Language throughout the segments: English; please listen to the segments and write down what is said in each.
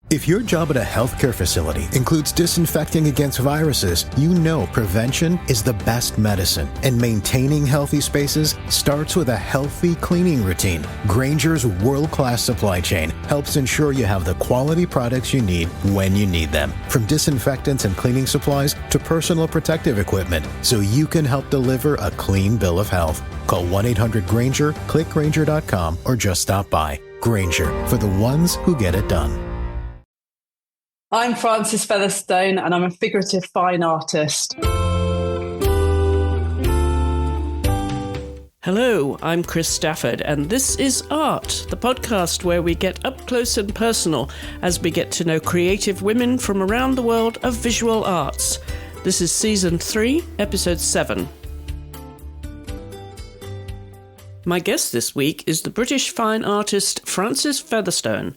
If your job at a healthcare facility includes disinfecting against viruses, you know prevention is the best medicine, and maintaining healthy spaces starts with a healthy cleaning routine. Grainger's world-class supply chain helps ensure you have the quality products you need when you need them, from disinfectants and cleaning supplies to personal protective equipment, so you can help deliver a clean bill of health. Call 1-800-GRAINGER, click Grainger.com, or just stop by. Grainger, for the ones who get it done. I'm Frances Featherstone, and I'm a figurative fine artist. Hello, I'm Chris Stafford, and this is Art, the podcast where we get up close and personal as we get to know creative women from around the world of visual arts. This is Season 3, Episode 7. My guest this week is the British fine artist Frances Featherstone.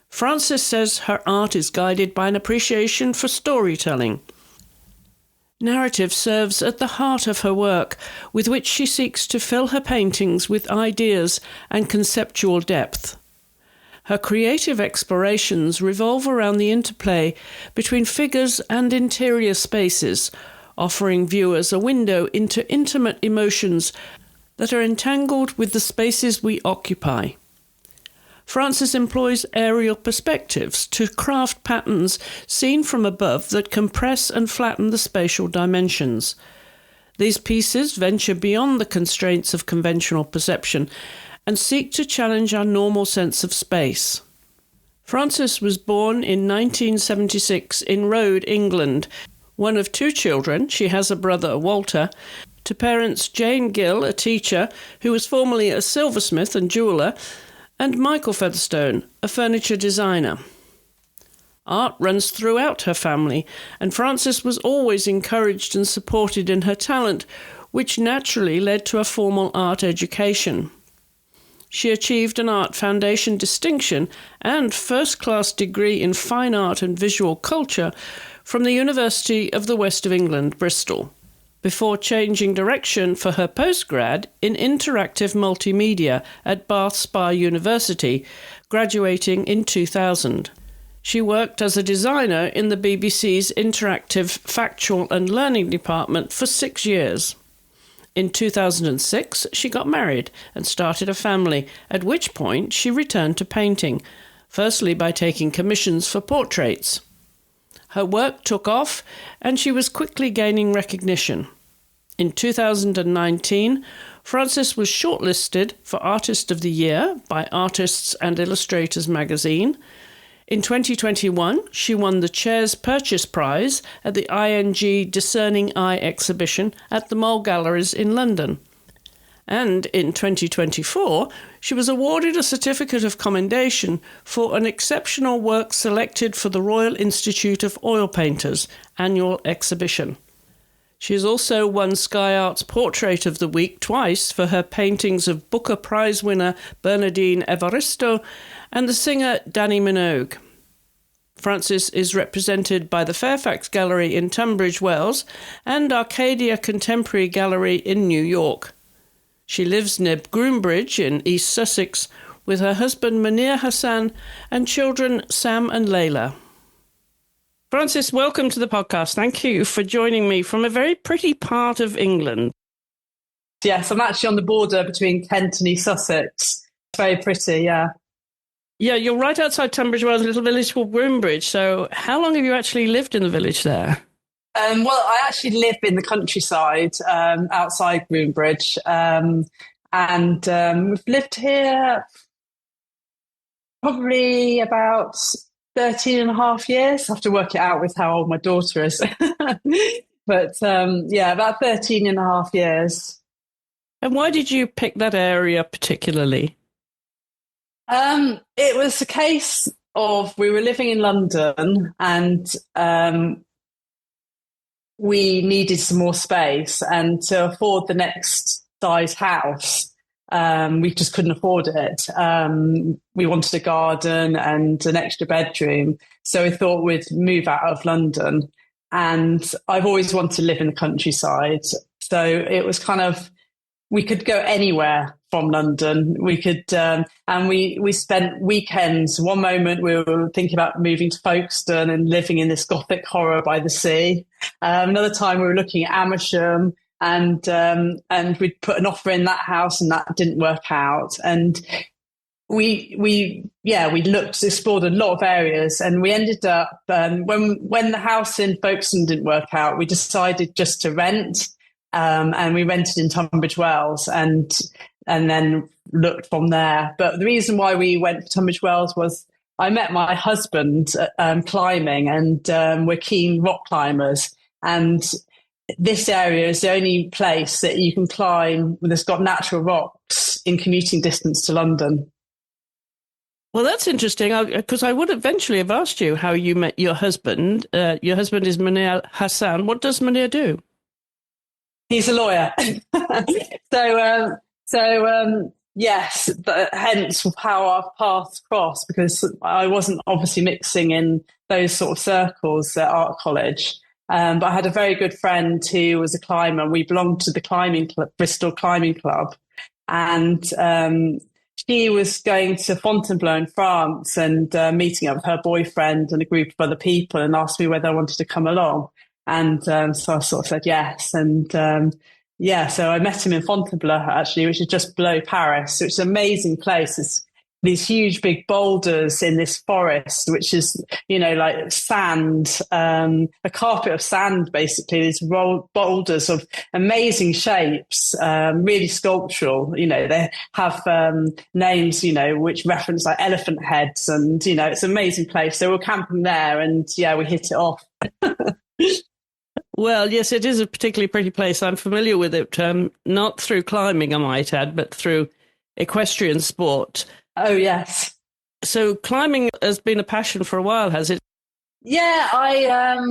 Frances says her art is guided by an appreciation for storytelling. Narrative serves at the heart of her work, with which she seeks to fill her paintings with ideas and conceptual depth. Her creative explorations revolve around the interplay between figures and interior spaces, offering viewers a window into intimate emotions that are entangled with the spaces we occupy. Frances employs aerial perspectives to craft patterns seen from above that compress and flatten the spatial dimensions. These pieces venture beyond the constraints of conventional perception and seek to challenge our normal sense of space. Frances was born in 1976 in Rhodes, England. One of two children, she has a brother, Walter, to parents Jane Gill, a teacher who was formerly a silversmith and jeweller, and Michael Featherstone, a furniture designer. Art runs throughout her family, and Frances was always encouraged and supported in her talent, which naturally led to a formal art education. She achieved an Art Foundation distinction and first-class degree in fine art and visual culture from the University of the West of England, Bristol, before changing direction for her postgrad in interactive multimedia at Bath Spa University, graduating in 2000. She worked as a designer in the BBC's Interactive Factual and Learning Department for 6 years. In 2006, she got married and started a family, at which point she returned to painting, firstly by taking commissions for portraits. Her work took off, and she was quickly gaining recognition. In 2019, Frances was shortlisted for Artist of the Year by Artists and Illustrators magazine. In 2021, she won the Chair's Purchase Prize at the ING Discerning Eye exhibition at the Mole Galleries in London. And in 2024, she was awarded a Certificate of Commendation for an exceptional work selected for the Royal Institute of Oil Painters annual exhibition. She has also won Sky Art's Portrait of the Week twice for her paintings of Booker Prize winner Bernardine Evaristo and the singer Danny Minogue. Frances is represented by the Fairfax Gallery in Tunbridge Wells and Arcadia Contemporary Gallery in New York. She lives near Groombridge in East Sussex with her husband Munir Hassan and children Sam and Layla. Frances, welcome to the podcast. Thank you for joining me from a very pretty part of England. Yes, I'm actually on the border between Kent and East Sussex. It's very pretty, yeah. Yeah, you're right outside Tunbridge Wells, a little village called Groombridge. So how long have you actually lived in the village there? Well, I actually live in the countryside outside Groombridge. And we've lived here probably about 13 and a half years. I have to work it out with how old my daughter is. But about 13 and a half years. And why did you pick that area particularly? It was a case of we were living in London and we needed some more space, and to afford the next size house, we just couldn't afford it. We wanted a garden and an extra bedroom. So we thought we'd move out of London. And I've always wanted to live in the countryside. So it was kind of we could go anywhere from London. We could, and we spent weekends. One moment we were thinking about moving to Folkestone and living in this Gothic horror by the sea. Another time we were looking at Amersham, and we'd put an offer in that house, and that didn't work out. And we explored a lot of areas, and we ended up when the house in Folkestone didn't work out, we decided just to rent, and we rented in Tunbridge Wells, and then looked from there. But the reason why we went for Tunbridge Wells was I met my husband climbing, and we're keen rock climbers, and this area is the only place that you can climb that's got natural rocks in commuting distance to London. Well, that's interesting, because I would eventually have asked you how you met your husband. Your husband is Munir Hassan. What does Munir do? He's a lawyer. Yes, but hence how our paths crossed, because I wasn't obviously mixing in those sort of circles at art college. But I had a very good friend who was a climber. We belonged to the climbing club, Bristol Climbing Club. And she was going to Fontainebleau in France and meeting up with her boyfriend and a group of other people, and asked me whether I wanted to come along. And so I sort of said yes. And so I met him in Fontainebleau, actually, which is just below Paris. So it's an amazing place. It's these huge big boulders in this forest, which is, like sand, a carpet of sand, basically. These boulders of amazing shapes, really sculptural. They have names, which reference like elephant heads, and, it's an amazing place. So we're camping there, and we hit it off. Well, yes, it is a particularly pretty place. I'm familiar with it, not through climbing, I might add, but through equestrian sport. Oh, yes. So climbing has been a passion for a while, has it? Yeah, I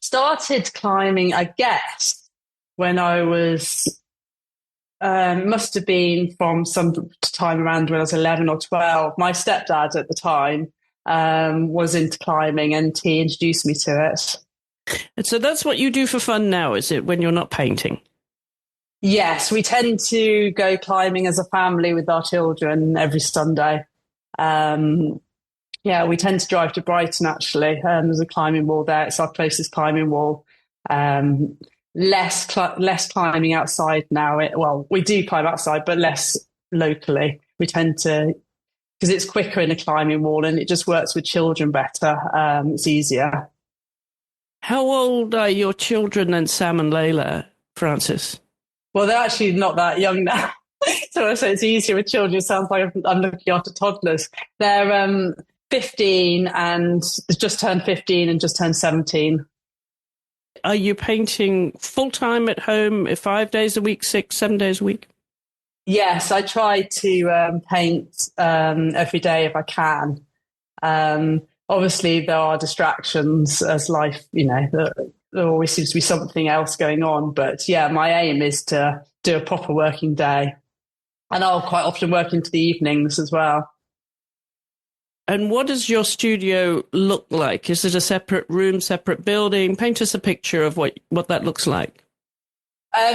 started climbing, I guess, when I was, must have been from some time around when I was 11 or 12. My stepdad at the time was into climbing, and he introduced me to it. And so that's what you do for fun now, is it, when you're not painting? Yes, we tend to go climbing as a family with our children every Sunday. We tend to drive to Brighton, actually. There's a climbing wall there. It's our closest climbing wall. Less climbing outside now. We do climb outside, but less locally. We tend to, because it's quicker in a climbing wall, and it just works with children better. It's easier. How old are your children then, Sam and Layla, Frances? Well, they're actually not that young now. So I say it's easier with children. It sounds like I'm looking after toddlers. They're 15 and just turned 15 and just turned 17. Are you painting full-time at home, 5 days a week, 6, 7 days a week? Yes, I try to paint every day if I can. Obviously, there are distractions as life, there always seems to be something else going on. But yeah, my aim is to do a proper working day. And I'll quite often work into the evenings as well. And what does your studio look like? Is it a separate room, separate building? Paint us a picture of what that looks like.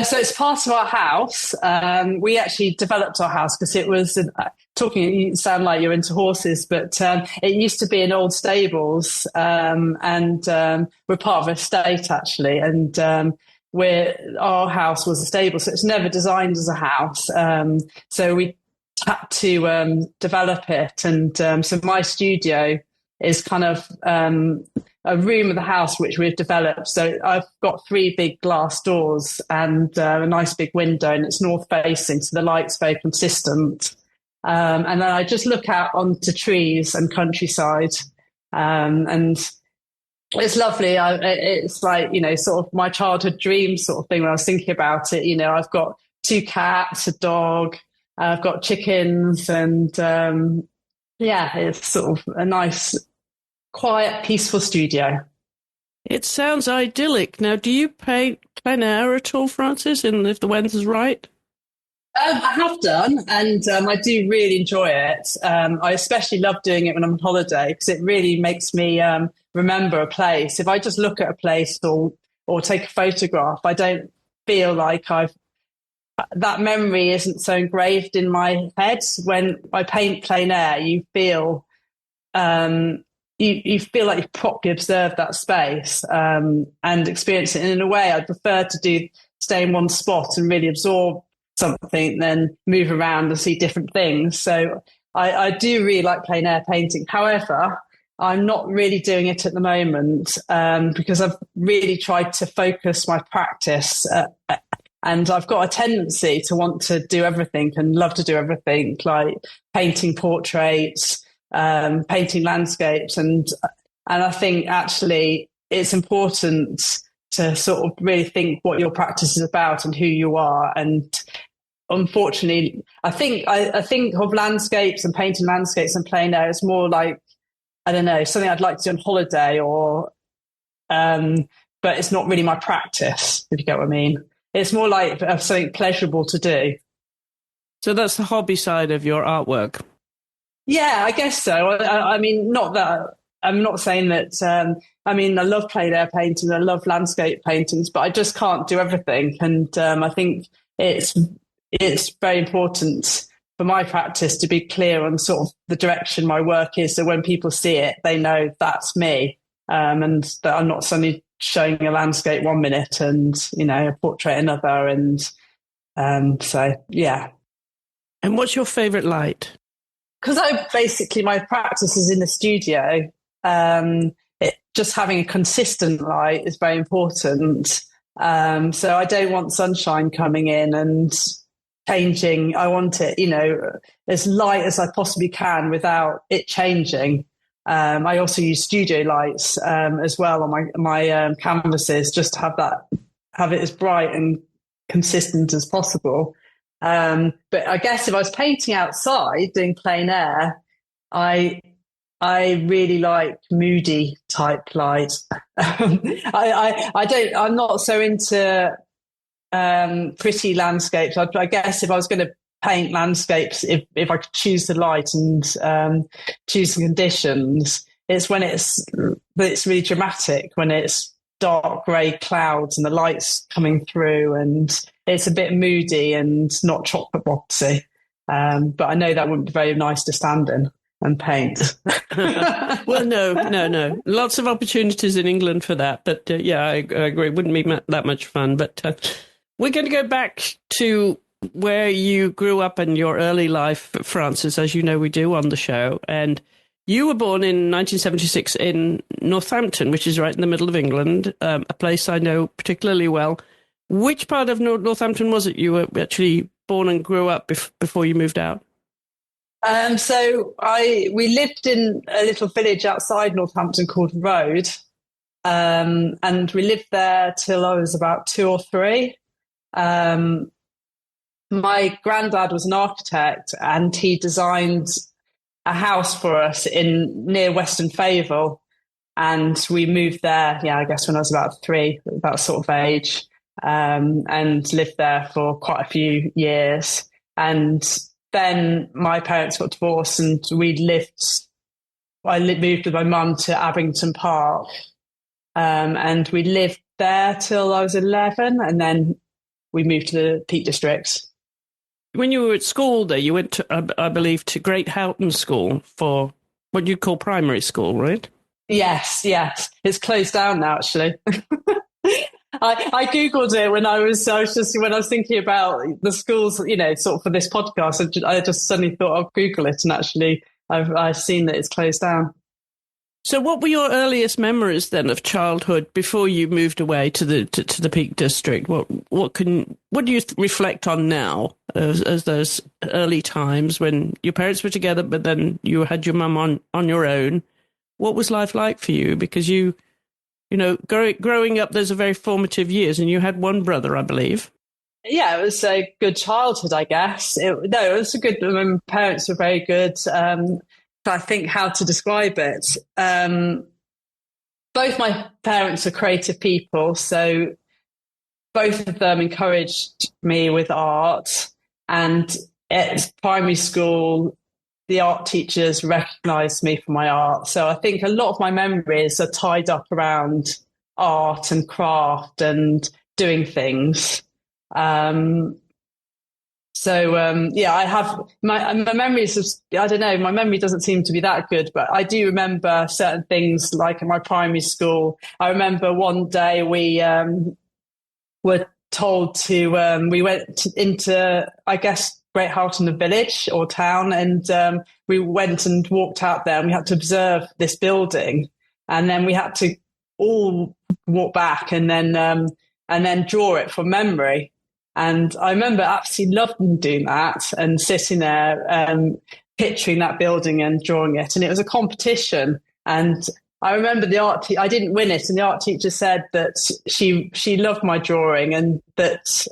So it's part of our house. We actually developed our house because it was, you sound like you're into horses, but it used to be in old stables, and we're part of an estate, actually. And our house was a stable, so it's never designed as a house. So we had to develop it. And so my studio is kind of a room of the house which we've developed. So I've got 3 big glass doors and a nice big window, and it's north facing, so the light's very consistent. And then I just look out onto trees and countryside, and it's lovely. It's like, sort of my childhood dream sort of thing when I was thinking about it. I've got 2 cats, a dog, I've got chickens, and it's sort of a nice, quiet, peaceful studio. It sounds idyllic. Now, do you paint plein air at all, Frances, and if the weather's right? I have done, and I do really enjoy it. I especially love doing it when I'm on holiday, because it really makes me remember a place. If I just look at a place or take a photograph, I don't feel like I've that memory isn't so engraved in my head. When I paint plein air, you feel you feel like you've properly observed that space and experience it. And in a way, I'd prefer to stay in one spot and really absorb something than move around and see different things. So I do really like plein air painting. However, I'm not really doing it at the moment because I've really tried to focus my practice. And I've got a tendency to want to do everything and love to do everything, like painting portraits, painting landscapes. And I think actually it's important to sort of really think what your practice is about and who you are. And unfortunately, I think of landscapes and painting landscapes and plein air as more like, I don't know, something I'd like to do on holiday but it's not really my practice, if you get what I mean. It's more like something pleasurable to do. So that's the hobby side of your artwork. Yeah, I guess so. I mean, not that I'm not saying that. I mean, I love plein air paintings, I love landscape paintings, but I just can't do everything. And I think it's very important for my practice to be clear on sort of the direction my work is. So when people see it, they know that's me, and that I'm not suddenly showing a landscape 1 minute and, a portrait another. And so, yeah. And what's your favourite light? Because my practice is in the studio, just having a consistent light is very important. So I don't want sunshine coming in and changing. I want it, as light as I possibly can without it changing. I also use studio lights as well on my canvases, just to have it as bright and consistent as possible. But I guess if I was painting outside, doing plein air, I really like moody type light. I'm not so into pretty landscapes. I guess if I was going to paint landscapes, if I could choose the light and choose the conditions, it's when it's really dramatic, when it's dark grey clouds and the light's coming through and it's a bit moody and not chocolate boxy. But I know that wouldn't be very nice to stand in and paint. Well, no. Lots of opportunities in England for that. But yeah, I agree. It wouldn't be that much fun. But we're going to go back to where you grew up in your early life, Frances, as you know we do on the show. And you were born in 1976 in Northampton, which is right in the middle of England, a place I know particularly well. Which part of Northampton was it you were actually born and grew up before you moved out? So we lived in a little village outside Northampton called Road, and we lived there till I was about 2 or 3. My granddad was an architect, and he designed a house for us near Weston Favell, and we moved there. Yeah, I guess when I was about 3, that sort of age, and lived there for quite a few years. And then my parents got divorced, and I moved with my mum to Abington Park, and we lived there till I was 11, and then we moved to the Peak District. When you were at school there, you went to, I believe, to Great Houghton School for what you call primary school, right? Yes. It's closed down now, actually. I Googled it when I was thinking about the schools, sort of for this podcast. I just suddenly thought I'll Google it, and actually I've seen that it's closed down. So what were your earliest memories then of childhood before you moved away to the Peak District? What do you reflect on now as those early times when your parents were together, but then you had your mum on your own? What was life like for you? Because growing up, those are very formative years, and you had one brother, I believe. Yeah, it was a good childhood, I guess. It was a good. My parents were very good. I think how to describe it. Both my parents are creative people, so both of them encouraged me with art. And at primary school, the art teachers recognised me for my art. So I think a lot of my memories are tied up around art and craft and doing things. So I have my memories of, I don't know, my memory doesn't seem to be that good, but I do remember certain things like in my primary school. I remember one day we were told to we went into, I guess, Great Houghton Village or town, and we went and walked out there, and we had to observe this building, and then we had to all walk back and then draw it from memory. And I remember absolutely loving doing that and sitting there, picturing that building and drawing it. And it was a competition. And I remember I didn't win it. And the art teacher said that she loved my drawing, and that,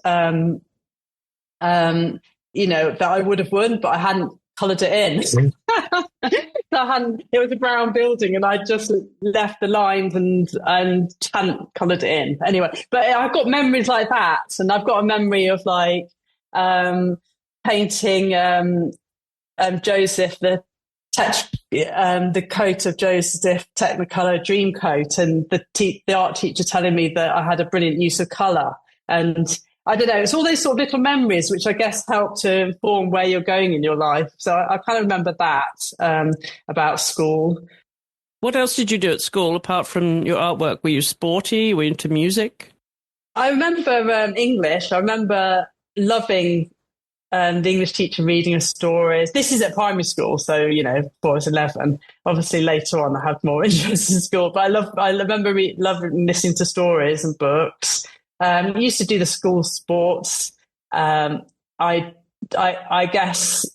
that I would have won, but I hadn't coloured it in. It was a brown building, and I just left the lines and hadn't coloured it in. Anyway, but I've got memories like that, and I've got a memory of like painting Joseph, the coat of Joseph Technicolor Dream Coat, and the art teacher telling me that I had a brilliant use of colour. And I don't know, it's all those sort of little memories which I guess help to inform where you're going in your life. So I kind of remember that about school. What else did you do at school apart from your artwork? Were you sporty? Were you into music? I remember English. I remember loving the English teacher reading us stories. This is at primary school, so, before I was 11. Obviously, later on, I had more interest in school. But I remember loving listening to stories and books. Used to do the school sports. I guess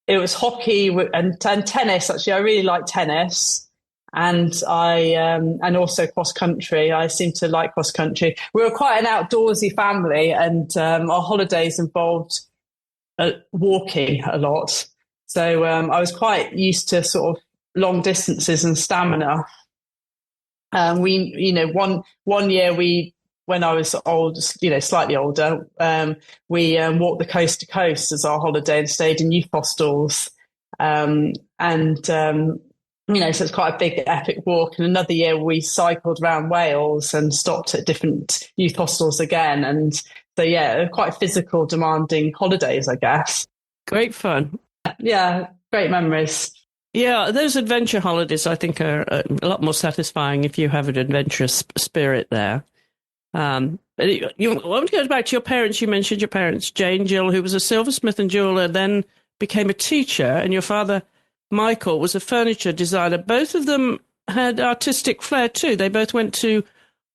it was hockey and tennis. Actually, I really liked tennis, and and also cross country. I seem to like cross country. We were quite an outdoorsy family, and our holidays involved walking a lot. So I was quite used to sort of long distances and stamina. One year when I was old, slightly older, we walked the coast to coast as our holiday and stayed in youth hostels. So it's quite a big epic walk. And another year we cycled around Wales and stopped at different youth hostels again. And so, quite physical, demanding holidays, I guess. Great fun. Yeah, great memories. Yeah, those adventure holidays, I think, are a lot more satisfying if you have an adventurous spirit there. I want to go back to your parents. You mentioned your parents, Jane Jill, who was a silversmith and jeweller, then became a teacher, and your father, Michael, was a furniture designer. Both of them had artistic flair too. They both went to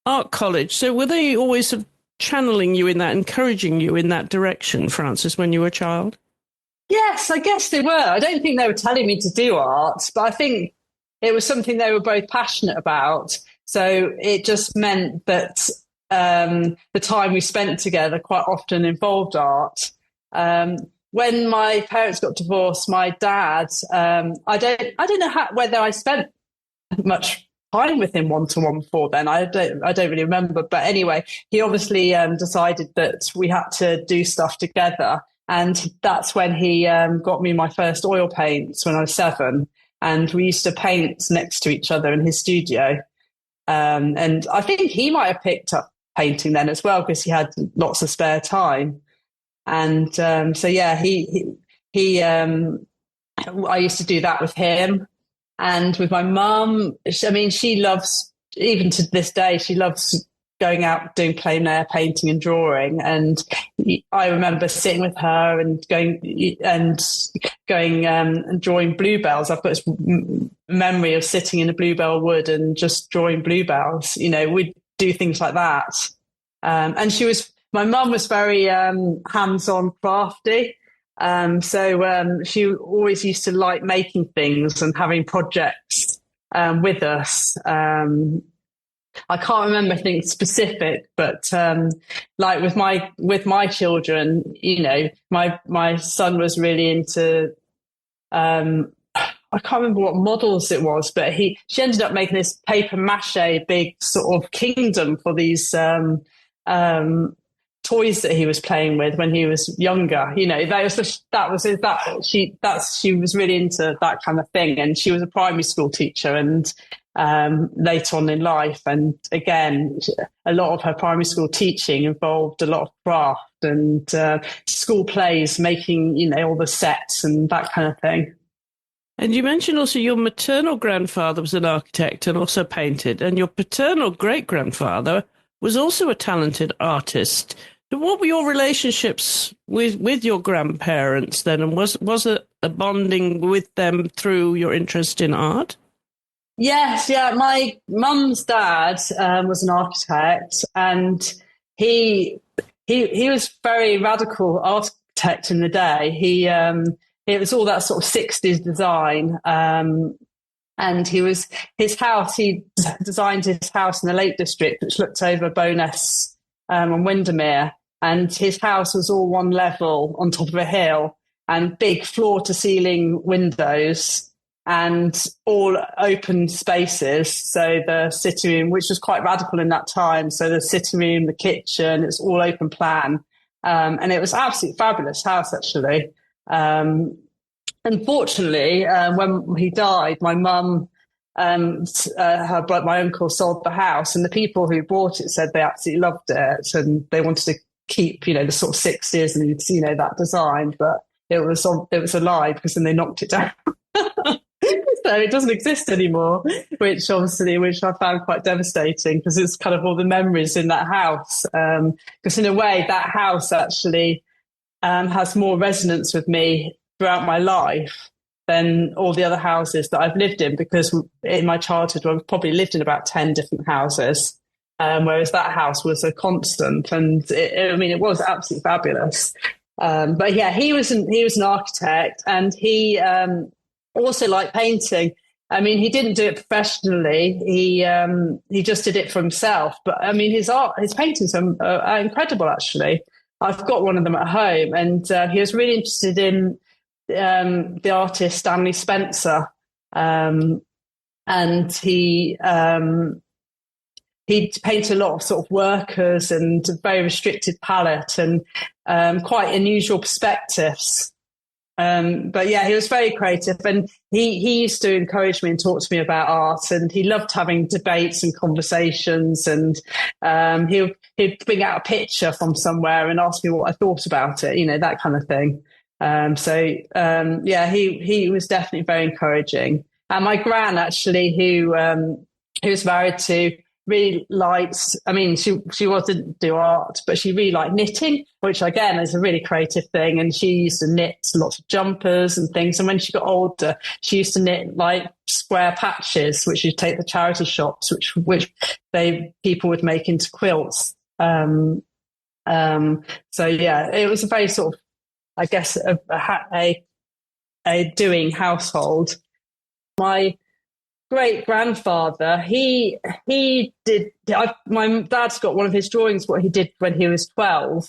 art college. So were they always sort of channeling you in that, encouraging you in that direction, Frances, when you were a child? Yes, I guess they were. I don't think they were telling me to do art, but I think it was something they were both passionate about. So it just meant that the time we spent together quite often involved art. When my parents got divorced, my dad, I don't know whether I spent much time with him one-to-one before then. I don't really remember. But anyway, he obviously decided that we had to do stuff together. And that's when he got me my first oil paints when I was 7. And we used to paint next to each other in his studio. And I think he might have picked up painting then as well, because he had lots of spare time. And I used to do that with him. And with my mum, she loves, even to this day, she loves going out doing plein air painting and drawing. And I remember sitting with her and going and drawing bluebells. I've got this memory of sitting in a bluebell wood and just drawing bluebells. We'd do things like that. And my mum was very hands-on, crafty. So she always used to like making things and having projects with us. I can't remember anything specific, but like with my children, my son was really into. I can't remember what models it was, but she ended up making this paper mache big sort of kingdom for these toys that he was playing with when he was younger. You know, she was really into that kind of thing. And she was a primary school teacher and later on in life. And again, a lot of her primary school teaching involved a lot of craft and school plays, making, you know, all the sets and that kind of thing. And you mentioned also your maternal grandfather was an architect and also painted, and your paternal great-grandfather was also a talented artist. What were your relationships with your grandparents then, and was it a bonding with them through your interest in art? Yes, yeah. My mum's dad was an architect, and he was very radical architect in the day. It was all that sort of 60s design. And his house, he designed his house in the Lake District, which looked over Bowness and Windermere. And his house was all one level on top of a hill and big floor to ceiling windows and all open spaces. So the sitting room, which was quite radical in that time. So the sitting room, the kitchen, it's all open plan. And it was absolutely fabulous house, actually. Unfortunately, when he died, my mum, my uncle sold the house, and the people who bought it said they absolutely loved it and they wanted to keep, you know, the sort of 60s and, you know, that design, but it was a lie because then they knocked it down. So it doesn't exist anymore, which I found quite devastating because it's kind of all the memories in that house. Because in a way, that house actually has more resonance with me throughout my life than all the other houses that I've lived in, because in my childhood I've probably lived in about 10 different houses, whereas that house was a constant, and it was absolutely fabulous. But yeah, he was an architect, and he also liked painting. I mean, he didn't do it professionally. He just did it for himself. But I mean, his paintings are incredible, actually. I've got one of them at home, and he was really interested in the artist Stanley Spencer, and he painted a lot of sort of workers and a very restricted palette and quite unusual perspectives. But yeah, he was very creative, and he used to encourage me and talk to me about art, and he loved having debates and conversations, and he'd bring out a picture from somewhere and ask me what I thought about it, you know, that kind of thing. Yeah, he was definitely very encouraging. And my gran, actually, who was married to, really liked, I mean, she didn't do art, but she really liked knitting, which again is a really creative thing. And she used to knit lots of jumpers and things. And when she got older, she used to knit like square patches, which you'd take the charity shops, which people would make into quilts. So yeah, it was a very sort of, I guess, a doing household. My great-grandfather, my dad's got one of his drawings, what he did when he was 12.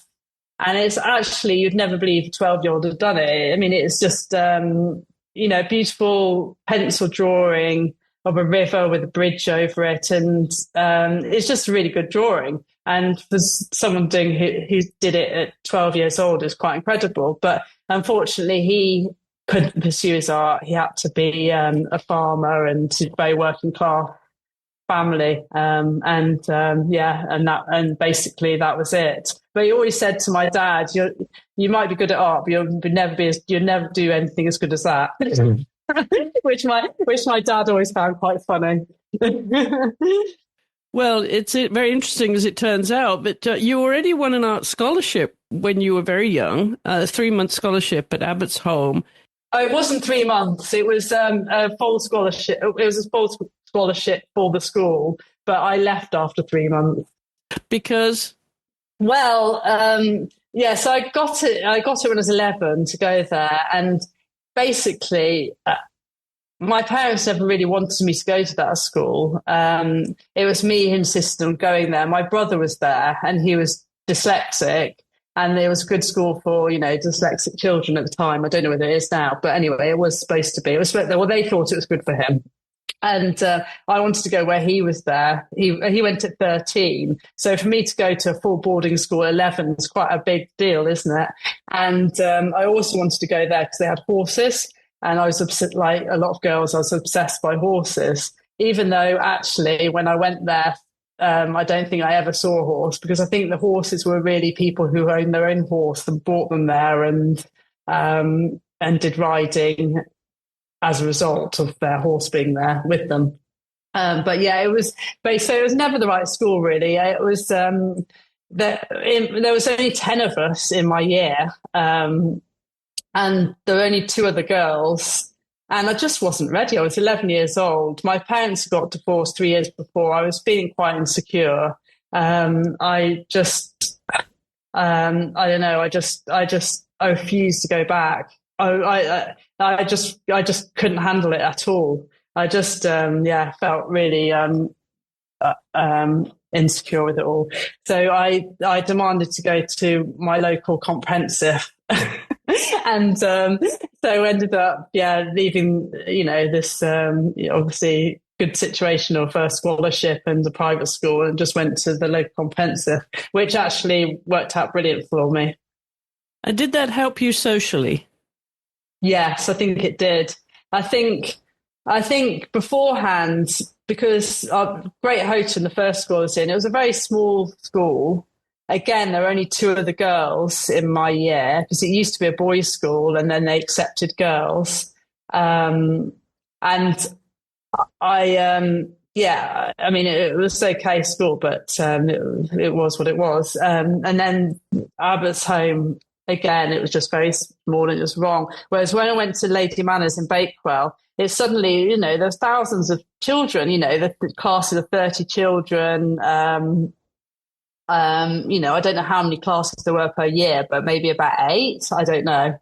And it's actually, you'd never believe a 12-year-old had done it. I mean, it's just, beautiful pencil drawing of a river with a bridge over it. And it's just a really good drawing. And for someone who did it at 12 years old is quite incredible. But unfortunately, he couldn't pursue his art. He had to be a farmer and a very working class family. And basically that was it. But he always said to my dad, you might be good at art, but you'll never do anything as good as that. which my dad always found quite funny. Well, it's very interesting as it turns out, but you already won an art scholarship when you were very young, a 3-month scholarship at Abbott's Home. Oh, it wasn't 3 months. It was a full scholarship. It was a full scholarship for the school, but I left after 3 months. Because? Well, so I got it when I was 11 to go there. And basically, my parents never really wanted me to go to that school. It was me who insisted on going there. My brother was there, and he was dyslexic. And it was a good school for, dyslexic children at the time. I don't know whether it is now, but anyway, it was supposed to be. They thought it was good for him. And I wanted to go where he was there. He went at 13. So for me to go to a full boarding school at 11 is quite a big deal, isn't it? And I also wanted to go there because they had horses. And I was like a lot of girls, I was obsessed by horses, even though actually when I went there, I don't think I ever saw a horse, because I think the horses were really people who owned their own horse and brought them there and did riding as a result of their horse being there with them. But yeah, it was never the right school, really. It was there was only 10 of us in my year, and there were only 2 other girls, and I just wasn't ready. I was 11 years old. My parents got divorced 3 years before. I was feeling quite insecure. I don't know. I refused to go back. I just couldn't handle it at all. I just felt really insecure with it all. So I demanded to go to my local comprehensive, and so ended up leaving this obviously good situation of a scholarship and a private school, and just went to the local comprehensive, which actually worked out brilliant for me. And did that help you socially? Yes, I think it did. I think beforehand, because Great Houghton, the first school I was in, it was a very small school. Again, there were only 2 other girls in my year, because it used to be a boys' school and then they accepted girls. And it was okay school, but it was what it was. And then Abbott's Home, again, it was just very small and it was wrong. Whereas when I went to Lady Manners in Bakewell, it's suddenly, there's thousands of children, the classes of 30 children. I don't know how many classes there were per year, but maybe about 8. I don't know.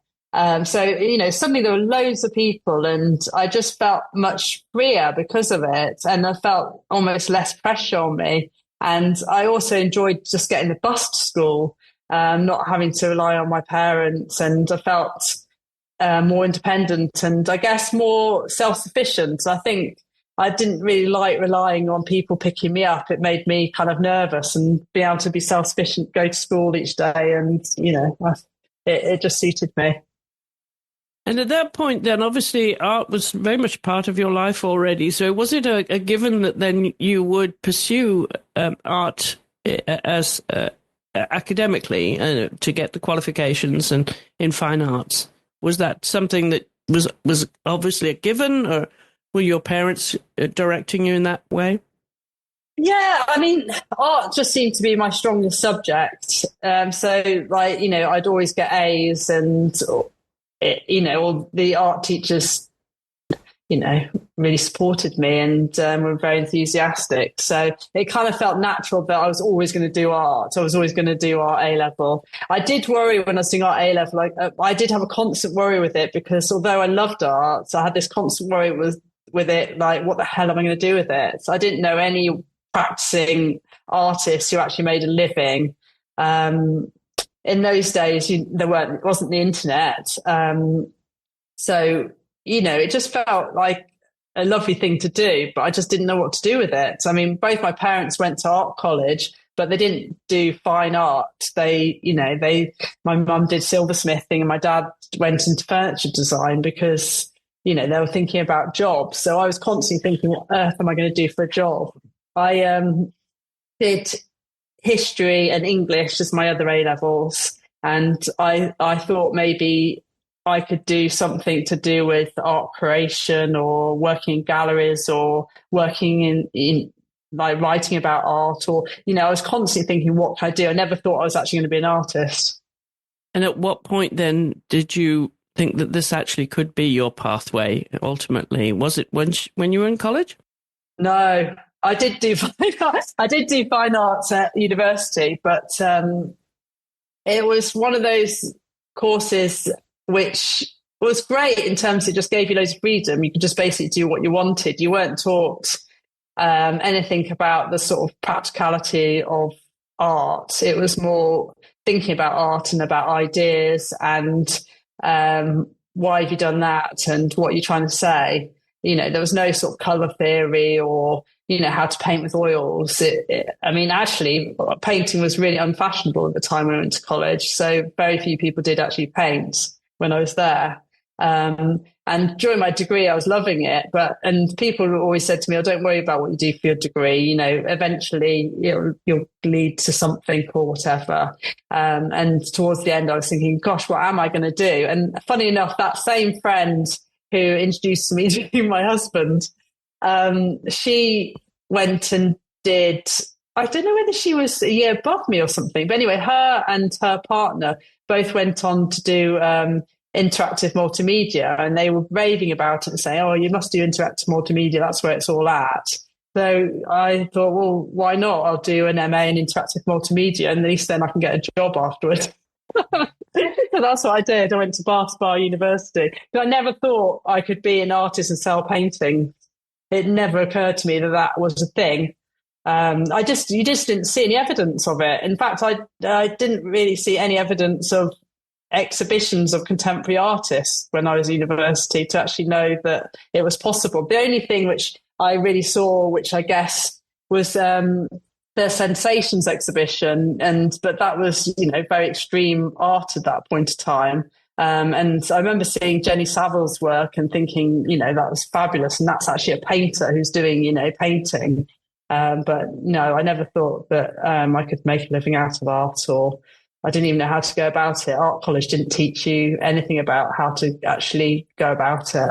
Suddenly there were loads of people, and I just felt much freer because of it. And I felt almost less pressure on me. And I also enjoyed just getting the bus to school, not having to rely on my parents. And I felt more independent and I guess more self-sufficient. I think I didn't really like relying on people picking me up. It made me kind of nervous, and being able to be self-sufficient, go to school each day, and, it just suited me. And at that point, then, obviously, art was very much part of your life already. So was it a given that then you would pursue art as academically to get the qualifications and in fine arts? Was that something that was obviously a given, or were your parents directing you in that way? Yeah, I mean, art just seemed to be my strongest subject. I'd always get A's, and all the art teachers, really supported me and were very enthusiastic. So it kind of felt natural that I was always going to do art. I was always going to do art A-level. I did worry when I was doing art A-level. I did have a constant worry with it, because although I loved art, I had this constant worry with it, like, what the hell am I going to do with it? So I didn't know any practicing artists who actually made a living. In those days, it wasn't the internet. It just felt like a lovely thing to do, but I just didn't know what to do with it. I mean, both my parents went to art college, but they didn't do fine art. My mum did silversmithing and my dad went into furniture design because, they were thinking about jobs. So I was constantly thinking, what on earth am I going to do for a job? I did history and English as my other A-levels. And I thought maybe I could do something to do with art creation, or working in galleries, or working in like writing about art, or, I was constantly thinking, what can I do? I never thought I was actually going to be an artist. And at what point then did you think that this actually could be your pathway ultimately? Was it when you were in college? No, I did do fine arts. I did do fine arts at university, but it was one of those courses which was great in terms it just gave you loads of freedom. You could just basically do what you wanted. You weren't taught anything about the sort of practicality of art. It was more thinking about art and about ideas and why have you done that and what you're trying to say. there was no sort of colour theory or, how to paint with oils. Actually, painting was really unfashionable at the time when I went to college. So very few people did actually paint when I was there. And during my degree, I was loving it, and people always said to me, "Oh, don't worry about what you do for your degree. Eventually you'll lead to something or whatever." And towards the end, I was thinking, "Gosh, what am I going to do?" And funny enough, that same friend who introduced me to my husband, she went and did. I don't know whether she was a year above me or something, but anyway, her and her partner both went on to do interactive multimedia, and they were raving about it and saying, "Oh, you must do interactive multimedia, that's where it's all at." So I thought, well, why not? I'll do an MA in interactive multimedia, and at least then I can get a job afterwards. So that's what I did. I went to Bar University. But I never thought I could be an artist and sell paintings. It never occurred to me that was a thing. You just didn't see any evidence of it. In fact, I didn't really see any evidence of exhibitions of contemporary artists when I was at university to actually know that it was possible. The only thing which I really saw, which I guess was the Sensations exhibition, but that was very extreme art at that point in time. And I remember seeing Jenny Savile's work and thinking, that was fabulous, and that's actually a painter who's doing painting. But no, I never thought that I could make a living out of art, or I didn't even know how to go about it. Art college didn't teach you anything about how to actually go about it.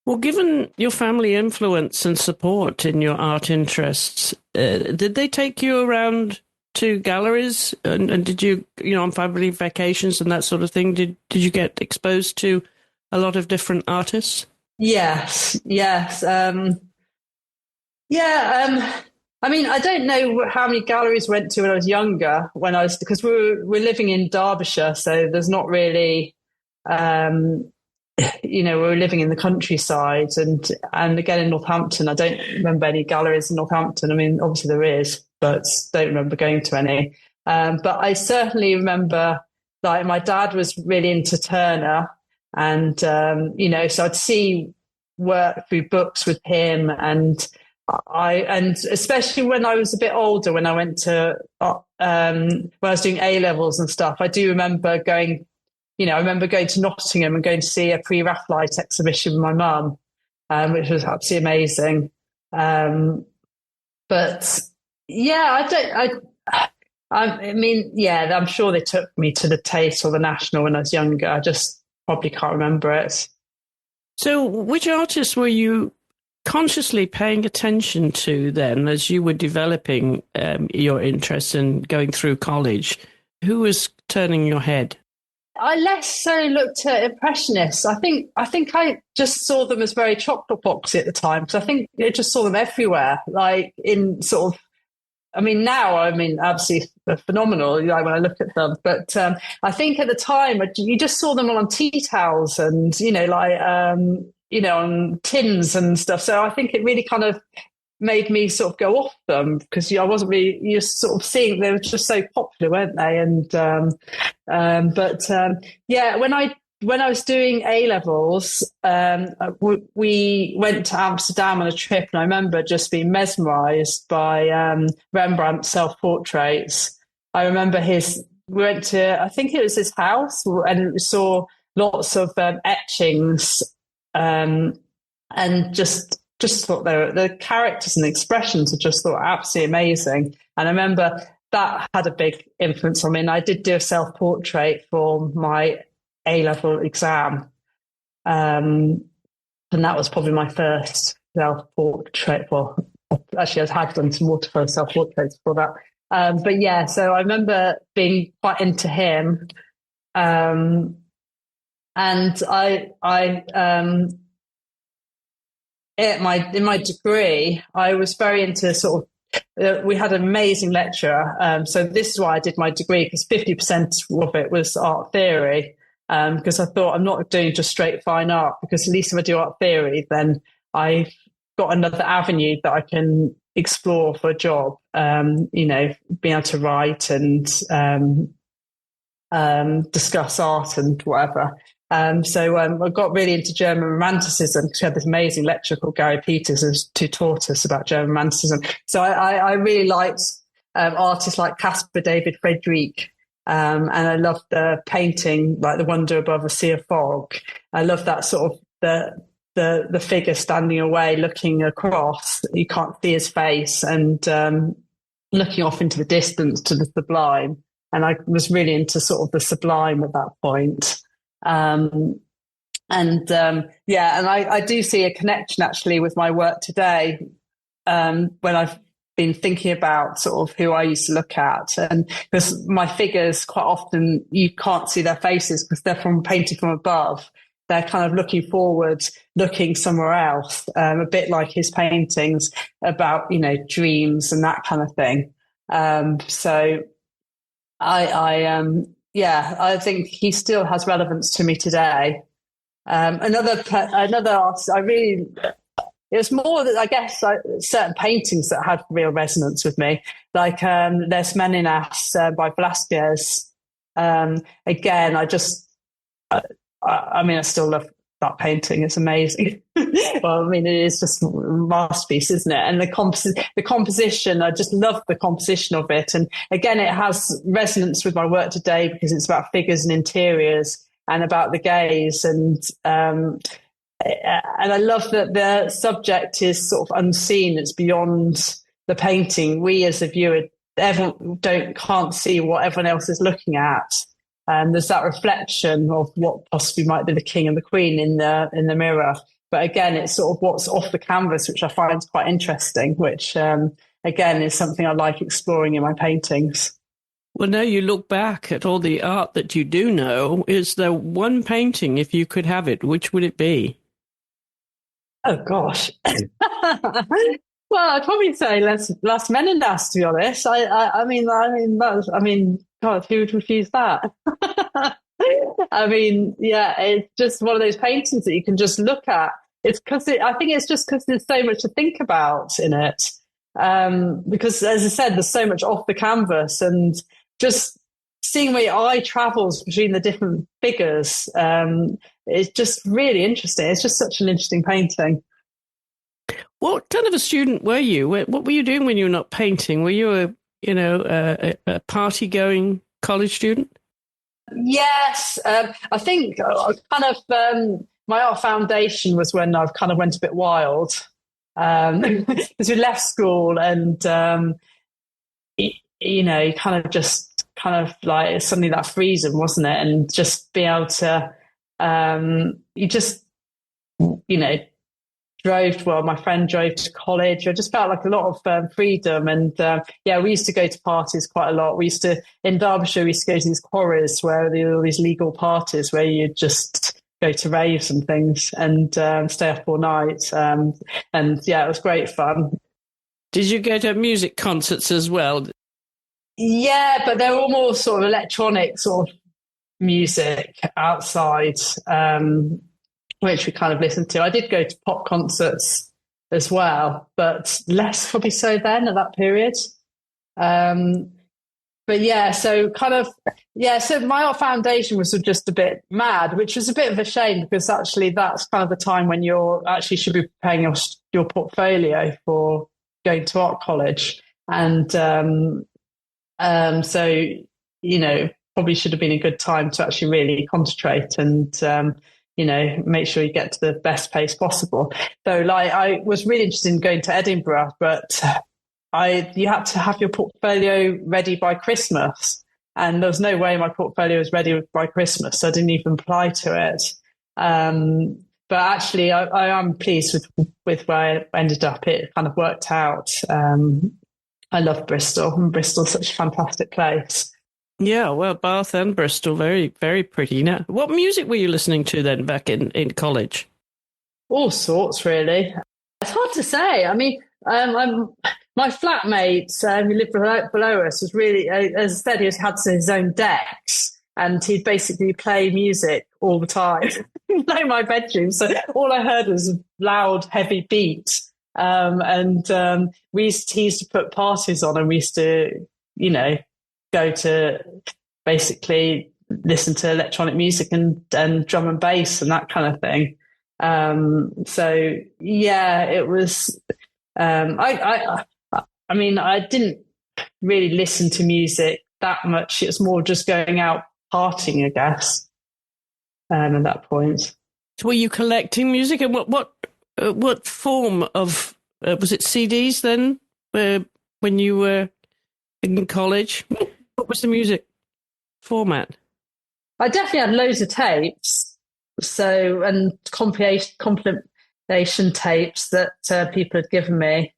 Well, given your family influence and support in your art interests, did they take you around to galleries? And did you, on family vacations and that sort of thing, did you get exposed to a lot of different artists? Yes. I don't know how many galleries I went to when I was younger, because we're living in Derbyshire, so there's not really, we're living in the countryside, and again in Northampton. I don't remember any galleries in Northampton. Obviously there is, but don't remember going to any. But I certainly remember, like, my dad was really into Turner, and so I'd see work through books with him, and especially when I was a bit older, when I went to when I was doing A levels and stuff, I do remember going. I remember going to Nottingham and going to see a pre-Raphaelite exhibition with my mum, which was absolutely amazing. But yeah, I'm sure they took me to the Tate or the National when I was younger. I just probably can't remember it. So which artists were you consciously paying attention to then as you were developing your interests and going through college? Who was turning your head? I less so looked at Impressionists. I think I just saw them as very chocolate boxy at the time, because I think I just saw them everywhere, like in sort of. Now, absolutely phenomenal, like when I look at them. But I think at the time, you just saw them on tea towels and, on tins and stuff. So I think it really kind of made me sort of go off them, because I wasn't really, you're sort of seeing, they were just so popular, weren't they? And when I was doing A levels, we went to Amsterdam on a trip, and I remember just being mesmerised by Rembrandt's self-portraits. I remember we went to, I think it was his house, and we saw lots of etchings, and just thought the characters and the expressions, I just thought absolutely amazing. And I remember that had a big influence on me. And I did do a self-portrait for my A-level exam. And that was probably my first self-portrait. Well, actually, I had done some watercolor self-portraits for that. But yeah, so I remember being quite into him. And in my degree, I was very into sort of, we had an amazing lecturer. So this is why I did my degree, because 50% of it was art theory. Because I thought, I'm not doing just straight fine art, because at least if I do art theory, then I've got another avenue that I can explore for a job, being able to write and discuss art and whatever. So I got really into German Romanticism because we had this amazing lecturer called Gary Peters who taught us about German Romanticism. So I really liked artists like Caspar David Friedrich, and I loved the painting like The Wonder Above a Sea of Fog. I love that sort of the figure standing away, looking across. You can't see his face, and looking off into the distance to the sublime. And I was really into sort of the sublime at that point. And I do see a connection actually with my work today, when I've been thinking about sort of who I used to look at, and because my figures quite often you can't see their faces because they're painted from above. They're kind of looking forward, looking somewhere else, a bit like his paintings about, dreams and that kind of thing. So I think he still has relevance to me today. Another artist, it was more that I guess certain paintings that had real resonance with me, like Les Meninas by Velázquez. Again, I still love that painting. It's amazing. Well, it is just a masterpiece, isn't it? And the composition, I just love the composition of it. And again, it has resonance with my work today because it's about figures and interiors and about the gaze. And I love that the subject is sort of unseen. It's beyond the painting. We as a viewer can't see what everyone else is looking at. There's that reflection of what possibly might be the king and the queen in the mirror. But again, it's sort of what's off the canvas, which I find quite interesting, which again is something I like exploring in my paintings. Well, now you look back at all the art that you do know. Is there one painting, if you could have it, which would it be? Oh gosh. Well, I'd probably say Las Meninas, to be honest. God, who would refuse that? It's just one of those paintings that you can just look at. I think it's just because there's so much to think about in it. Because as I said, there's so much off the canvas, and just seeing where your eye travels between the different figures, is just really interesting. It's just such an interesting painting. What kind of a student were you? What were you doing when you were not painting? Were you a party-going college student? Yes, I think my art foundation was when I kind of went a bit wild, because we left school and you kind of like suddenly that freedom, wasn't it? And just be able to my friend drove to college. I just felt like a lot of freedom. And we used to go to parties quite a lot. In Derbyshire, we used to go to these quarries where there were all these legal parties where you just go to raves and things and stay up all night. It was great fun. Did you go to music concerts as well? Yeah, but they're all more sort of electronic sort of music outside, which we kind of listened to. I did go to pop concerts as well, but less probably so then at that period. So my art foundation was just a bit mad, which was a bit of a shame because actually that's kind of the time when you actually should be preparing your portfolio for going to art college. And probably should have been a good time to actually really concentrate and make sure you get to the best place possible. So I was really interested in going to Edinburgh, but you had to have your portfolio ready by Christmas. And there was no way my portfolio was ready by Christmas. So I didn't even apply to it. But actually I am pleased with where I ended up. It kind of worked out. I love Bristol, and Bristol's such a fantastic place. Yeah, well, Bath and Bristol, very, very pretty. Now, what music were you listening to then back in college? All sorts, really. It's hard to say. I mean, my flatmate who lived below us was really, as I said, he had his own decks, and he'd basically play music all the time in my bedroom. So all I heard was loud, heavy beat. He used to put parties on, and we used to, go to basically listen to electronic music and drum and bass and that kind of thing. So yeah, it was. I mean, I didn't really listen to music that much. It was more just going out partying, I guess. At that point. So were you collecting music, and what form of was it CDs then? When you were in college, what was the music format? I definitely had loads of tapes, and compilation tapes that people had given me.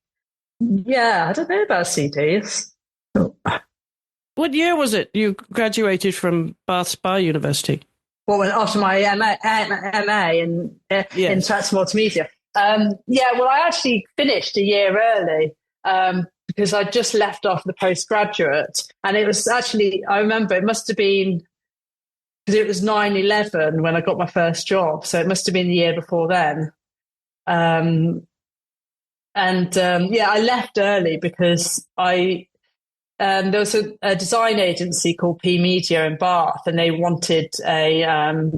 Yeah, I don't know about CDs. What year was it you graduated from Bath Spa University? Well, after my MA in transformative media. Well, I actually finished a year early because I just left off the postgraduate. And it was actually, I remember it must have been, because it was 9/11 when I got my first job. So it must have been the year before then. I left early because there was a design agency called P Media in Bath, and they wanted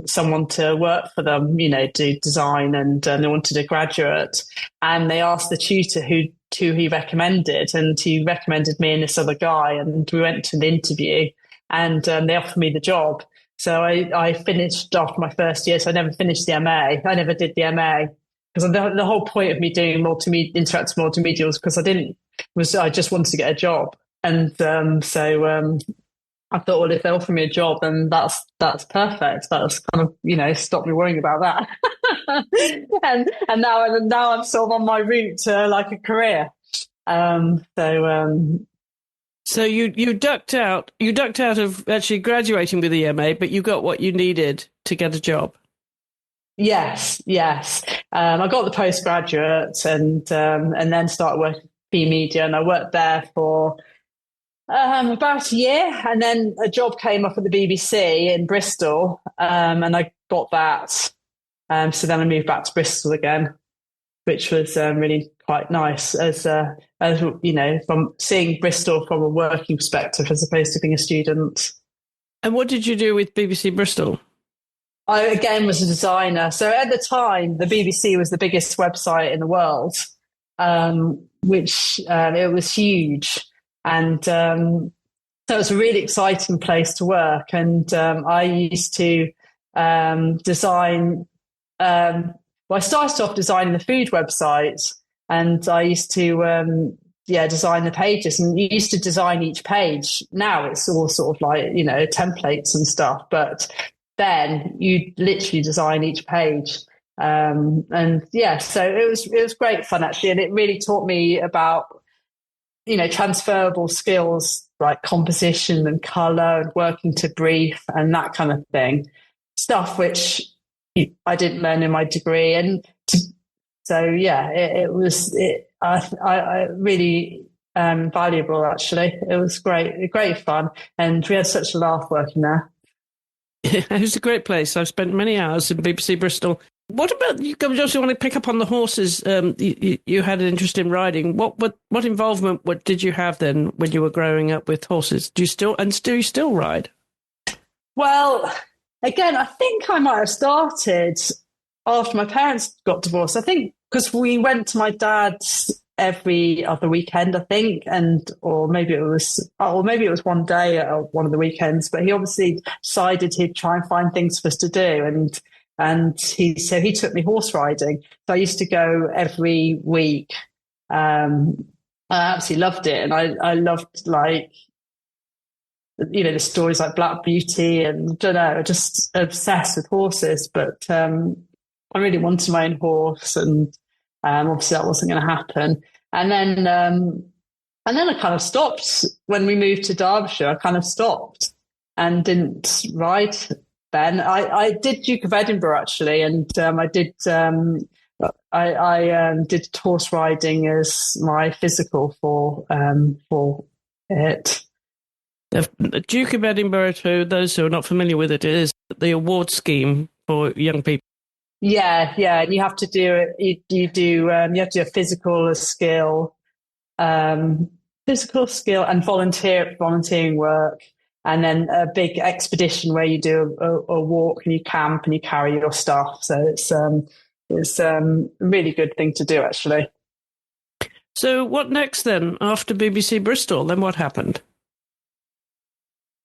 someone to work for them, do design, and they wanted a graduate. And they asked the tutor who he recommended, and he recommended me and this other guy, and we went to the interview, and they offered me the job. So I finished after my first year, so I never finished the MA. I never did the MA. Because the whole point of me doing interactive multimedia was because I just wanted to get a job. And I thought, well, if they offer me a job, then that's perfect. That's kind of, stop me worrying about that. and now I'm sort of on my route to like a career. So you ducked out of actually graduating with the MA, but you got what you needed to get a job. Yes. I got the postgraduate and then started working for P Media, and I worked there for about a year, and then a job came up at the BBC in Bristol, and I got that. So then I moved back to Bristol again, which was really quite nice as from seeing Bristol from a working perspective as opposed to being a student. And what did you do with BBC Bristol? I, again, was a designer. So at the time, the BBC was the biggest website in the world, which it was huge. And so it was a really exciting place to work. And I used to design, I started off designing the food website, and I used to design the pages, and you used to design each page. Now it's all sort of like, templates and stuff, but then you literally design each page. So it was great fun actually. And it really taught me about, transferable skills like composition and color and working to brief and that kind of thing. Stuff which I didn't learn in my degree. And it was really valuable actually. It was great fun. And we had such a laugh working there. It was a great place. I've spent many hours in BBC Bristol. What about you? I just want to pick up on the horses. You had an interest in riding. What involvement did you have then when you were growing up with horses? Do you still ride? Well, again, I think I might have started after my parents got divorced. I think because we went to my dad's every other weekend, I think, or maybe it was one day at one of the weekends. But he obviously decided he'd try and find things for us to do, and he took me horse riding. So I used to go every week. I absolutely loved it, and I loved the stories like Black Beauty, and I don't know, just obsessed with horses. But I really wanted my own horse, and obviously that wasn't going to happen. And then I kind of stopped when we moved to Derbyshire. I kind of stopped and didn't ride then. I did Duke of Edinburgh actually, and I did horse riding as my physical for it. The Duke of Edinburgh, to those who are not familiar with it, is the award scheme for young people. Yeah, and you have to do it. You have to do a physical skill, and volunteering work, and then a big expedition where you do a walk and you camp and you carry your stuff. So it's a really good thing to do, actually. So what next then? After BBC Bristol, then what happened?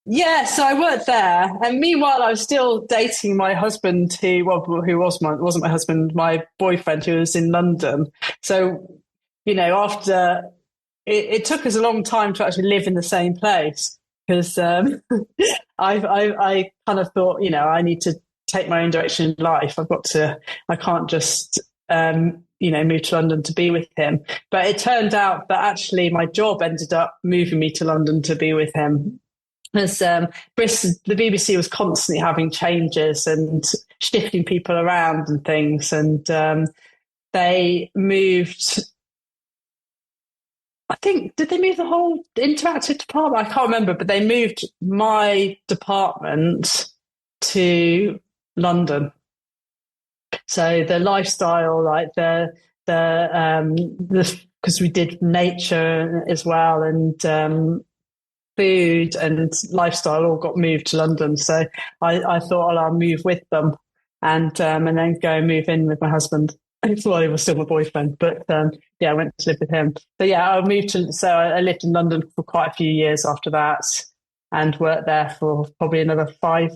Yeah, so I worked there, and meanwhile I was still dating my husband, wasn't my husband, my boyfriend, who was in London. So, after it took us a long time to actually live in the same place, because I kind of thought, I need to take my own direction in life. I can't just move to London to be with him. But it turned out that actually my job ended up moving me to London to be with him. As the BBC was constantly having changes and shifting people around and things, and they moved. I think, did they move the whole interactive department? I can't remember, but they moved my department to London. So the lifestyle, like because we did nature as well, and food and lifestyle all got moved to London. So I thought, well, I'll move with them and then go and move in with my husband. Well, he was still my boyfriend, but I went to live with him. But yeah, I lived in London for quite a few years after that, and worked there for probably another 5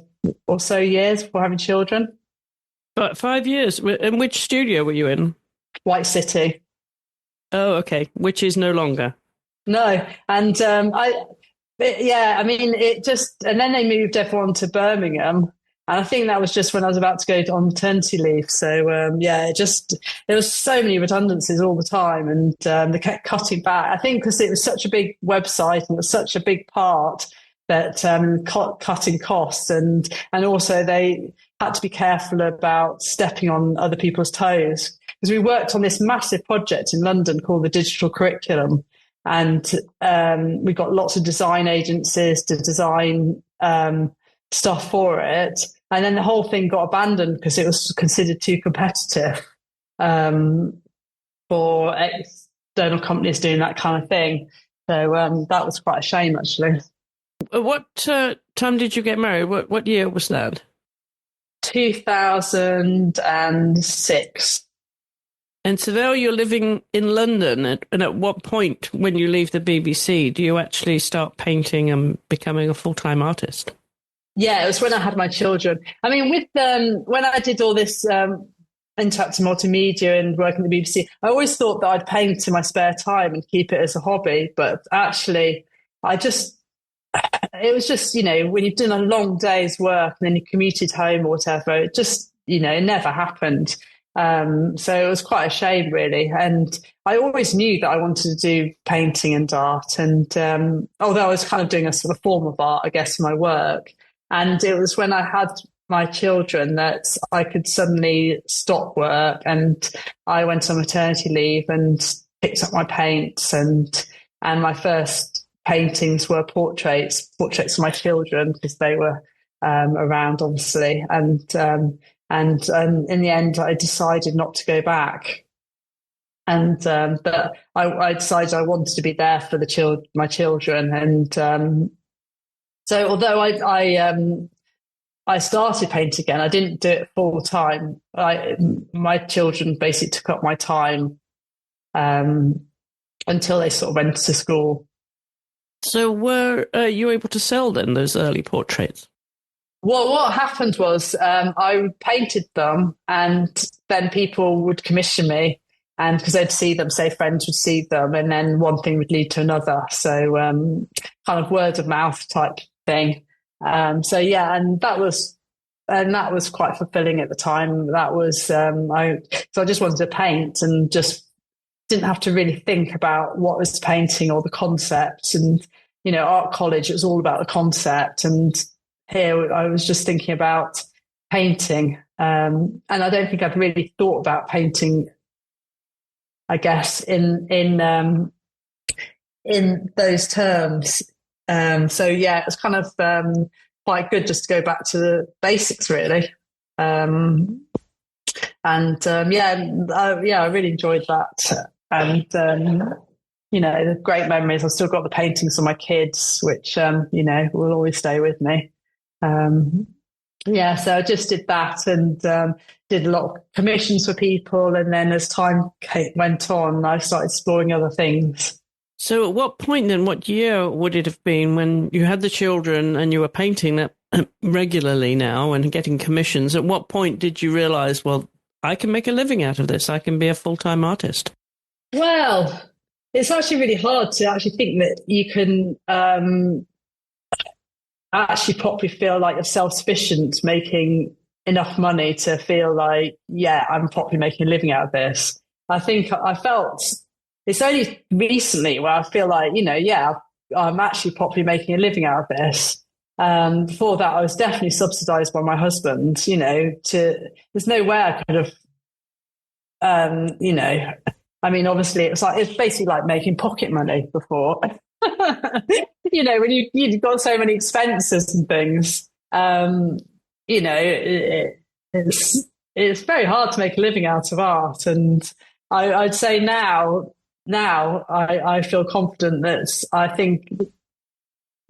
or so years before having children. But 5 years? And which studio were you in? White City. Oh, okay. Which is no longer. No. And and then they moved everyone to Birmingham. And I think that was just when I was about to go on maternity leave. So, there was so many redundancies all the time, and they kept cutting back. I think because it was such a big website and it was such a big part that cutting costs, and also they had to be careful about stepping on other people's toes, because we worked on this massive project in London called the Digital Curriculum, and we got lots of design agencies to design stuff for it, and then the whole thing got abandoned because it was considered too competitive for external companies doing that kind of thing. So that was quite a shame, actually. What time did you get married? What year was that? 2006. And so now you're living in London, and at what point when you leave the BBC do you actually start painting and becoming a full-time artist? Yeah, it was when I had my children. I mean, with when I did all this interactive multimedia and working at the BBC, I always thought that I'd paint in my spare time and keep it as a hobby. But actually, it was just, when you've done a long day's work and then you commuted home or whatever, it just, it never happened. So it was quite a shame, really. And I always knew that I wanted to do painting and art. And although I was kind of doing a sort of form of art, I guess, in my work. And it was when I had my children that I could suddenly stop work, and I went on maternity leave and picked up my paints, and my first paintings were portraits of my children, because they were around, obviously. And in the end, I decided not to go back. And but I decided I wanted to be there for my children. And so although I started painting again, I didn't do it full time. My children basically took up my time until they sort of went to school. So were you able to sell then those early portraits? Well, what happened was I painted them, and then people would commission me, and because they'd see them, say friends would see them, and then one thing would lead to another. So kind of word of mouth type thing. And that was quite fulfilling at the time. That was so I just wanted to paint and just didn't have to really think about what was painting or the concept. And art college, it was all about the concept, and here I was just thinking about painting. And I don't think I'd really thought about painting, I guess, in those terms. It was kind of quite good just to go back to the basics, really. I really enjoyed that. And the great memories. I've still got the paintings of my kids, which, will always stay with me. So I just did that and did a lot of commissions for people. And then as time went on, I started exploring other things. So at what point then, what year would it have been when you had the children and you were painting that regularly now and getting commissions? At what point did you realize, well, I can make a living out of this. I can be a full-time artist? Well, it's actually really hard to actually think that you can actually properly feel like you're self-sufficient, making enough money to feel like, yeah, I'm properly making a living out of this. I think I felt it's only recently where I feel like, I'm actually properly making a living out of this. Before that, I was definitely subsidized by my husband, there's no way I could have, obviously it's basically like making pocket money before, when you've got so many expenses and things, it's very hard to make a living out of art. And I'd say now I feel confident that I think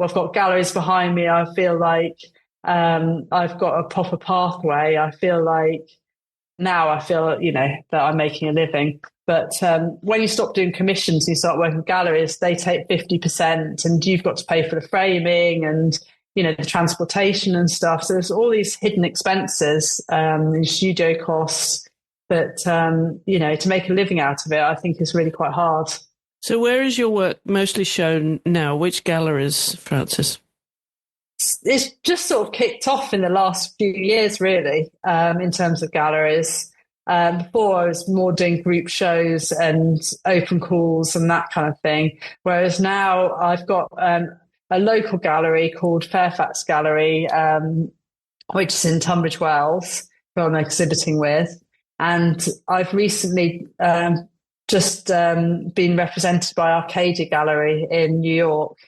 I've got galleries behind me. I feel like I've got a proper pathway. I feel like now that I'm making a living. But when you stop doing commissions and you start working with galleries, they take 50% and you've got to pay for the framing and, the transportation and stuff. So there's all these hidden expenses and studio costs that, to make a living out of it, I think is really quite hard. So where is your work mostly shown now? Which galleries, Frances? It's just sort of kicked off in the last few years, really, in terms of galleries. Before I was more doing group shows and open calls and that kind of thing. Whereas now I've got a local gallery called Fairfax Gallery, which is in Tunbridge Wells, who I'm exhibiting with. And I've recently just been represented by Arcadia Gallery in New York,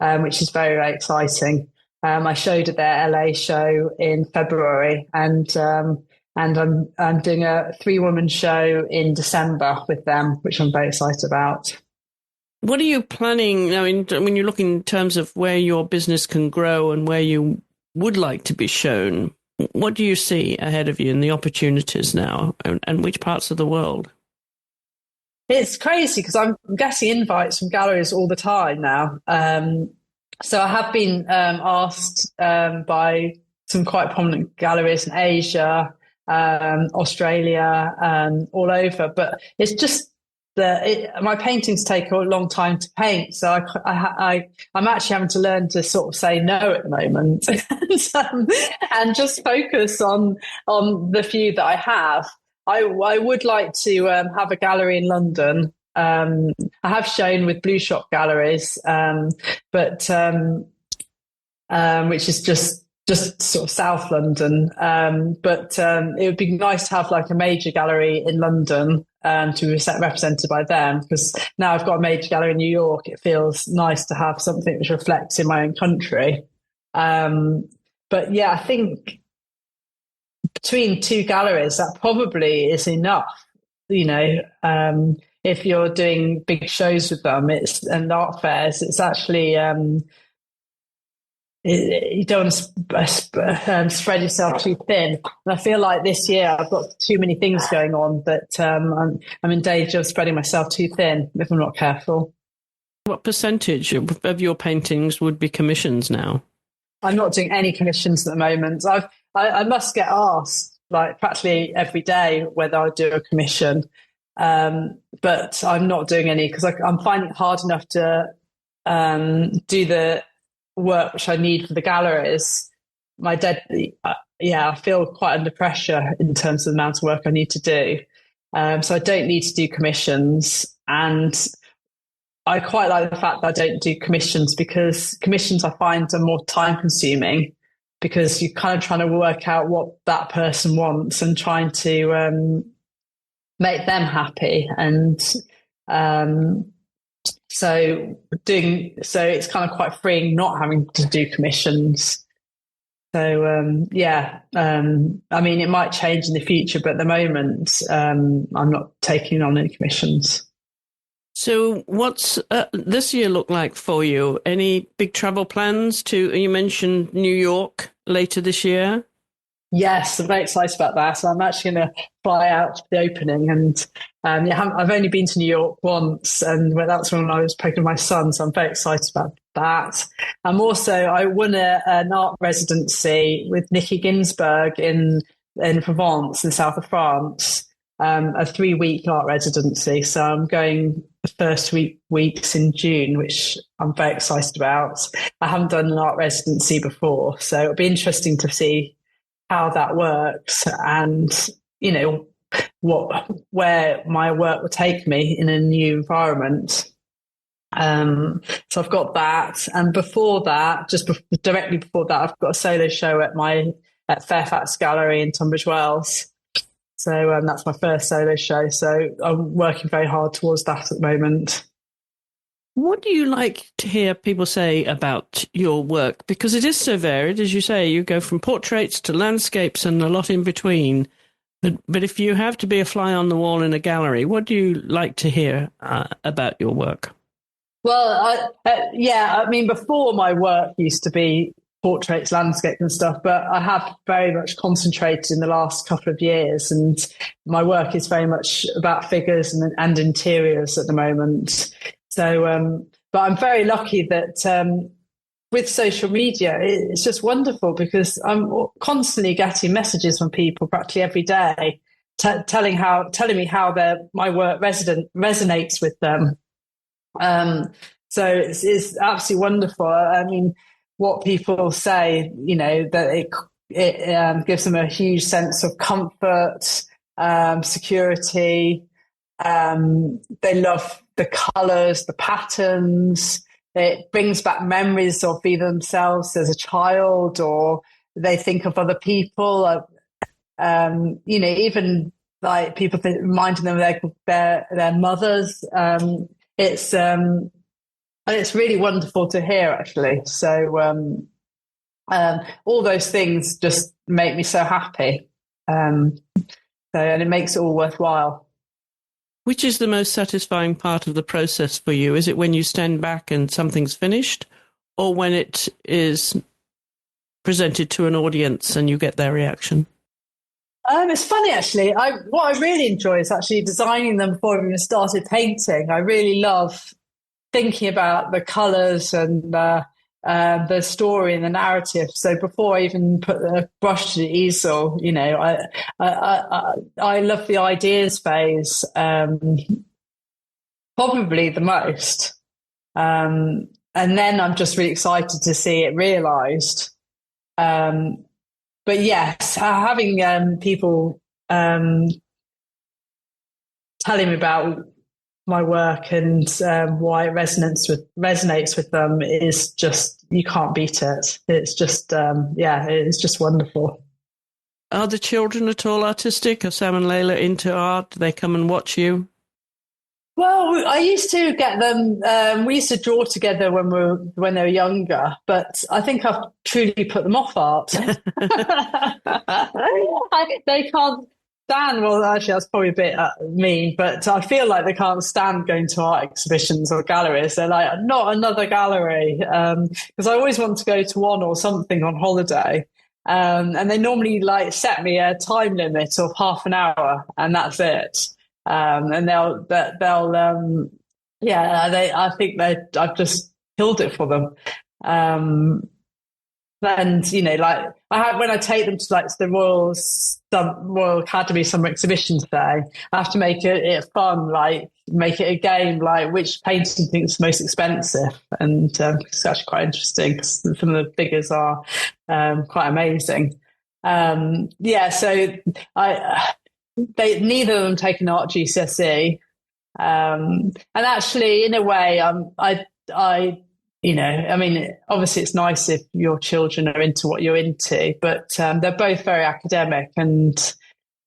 which is very, very exciting. I showed at their LA show in February, and I'm doing a 3-woman show in December with them, which I'm very excited about. What are you planning? I mean, when you look in terms of where your business can grow and where you would like to be shown, what do you see ahead of you in the opportunities now, and which parts of the world? It's crazy because I'm getting invites from galleries all the time now. So I have been asked by some quite prominent galleries in Asia, Australia, all over. But it's just my paintings take a long time to paint, so I'm actually having to learn to sort of say no at the moment and just focus on the few that I have. I would like to have a gallery in London. I have shown with Blue Shop Galleries, but which is just sort of South London. But it would be nice to have like a major gallery in London to be represented by them, because now I've got a major gallery in New York. It feels nice to have something which reflects in my own country. But yeah, I think between 2 galleries, that probably is enough. If you're doing big shows with them, and art fairs, it's actually you don't want to spread yourself too thin. And I feel like this year I've got too many things going on that I'm in danger of spreading myself too thin if I'm not careful. What percentage of your paintings would be commissions now? I'm not doing any commissions at the moment. I must get asked like practically every day whether I do a commission, but I'm not doing any because I'm finding it hard enough to do the work which I need for the galleries. I feel quite under pressure in terms of the amount of work I need to do. So I don't need to do commissions, and I quite like the fact that I don't do commissions, because commissions I find are more time consuming, because you're kind of trying to work out what that person wants and trying to make them happy. And so it's kind of quite freeing not having to do commissions. So I mean, it might change in the future, but at the moment I'm not taking on any commissions. So what's this year look like for you? Any big travel plans you mentioned New York later this year? Yes, I'm very excited about that. So I'm actually going to fly out to the opening, and I've only been to New York once, and that's when I was pregnant with my son. So I'm very excited about that. I won an art residency with Nikki Ginsberg in Provence, in the south of France, a 3-week art residency. So I'm going the first weeks in June, which I'm very excited about. I haven't done an art residency before, so it'll be interesting to see how that works, and where my work will take me in a new environment. So I've got that, and before that, directly before that, I've got a solo show at Fairfax Gallery in Tunbridge Wells. So that's my first solo show. So I'm working very hard towards that at the moment. What do you like to hear people say about your work? Because it is so varied, as you say, you go from portraits to landscapes and a lot in between. But if you have to be a fly on the wall in a gallery, what do you like to hear about your work? Well, before my work used to be portraits, landscape and stuff, but I have very much concentrated in the last couple of years, and my work is very much about figures and interiors at the moment. So, but I'm very lucky that with social media, it's just wonderful because I'm constantly getting messages from people practically every day telling me how my work resonates with them. So it's absolutely wonderful. I mean, what people say, that it gives them a huge sense of comfort, security. They love the colours, the patterns. It brings back memories of either themselves as a child, or they think of other people. Even like people reminding them of their mothers. It's really wonderful to hear, actually. So all those things just make me so happy. And it makes it all worthwhile. Which is the most satisfying part of the process for you? Is it when you stand back and something's finished, or when it is presented to an audience and you get their reaction? It's funny, actually. What I really enjoy is actually designing them before I even started painting. I really love thinking about the colours and the story and the narrative. So before I even put the brush to the easel, I love the ideas phase probably the most. And then I'm just really excited to see it realised. But yes, having people telling me about my work and why it resonates with them is just, you can't beat it. It's just it's just wonderful. Are the children at all artistic? Are Sam and Layla into art? Do they come and watch you? Well, I used to get them. We used to draw together when they were younger, but I think I've truly put them off art. They can't stand. Well, actually, that's probably a bit mean, but I feel like they can't stand going to art exhibitions or galleries. They're like, not another gallery, because I always want to go to one or something on holiday. And they normally set me a time limit of half an hour, and that's it. And I think I've just killed it for them. And when I take them to the Royal Academy Summer Exhibition today, I have to make it fun, make it a game, which painting you think is most expensive, and it's actually quite interesting because some of the figures are quite amazing. So neither of them take an art GCSE, and actually, in a way, obviously it's nice if your children are into what you're into, but they're both very academic, and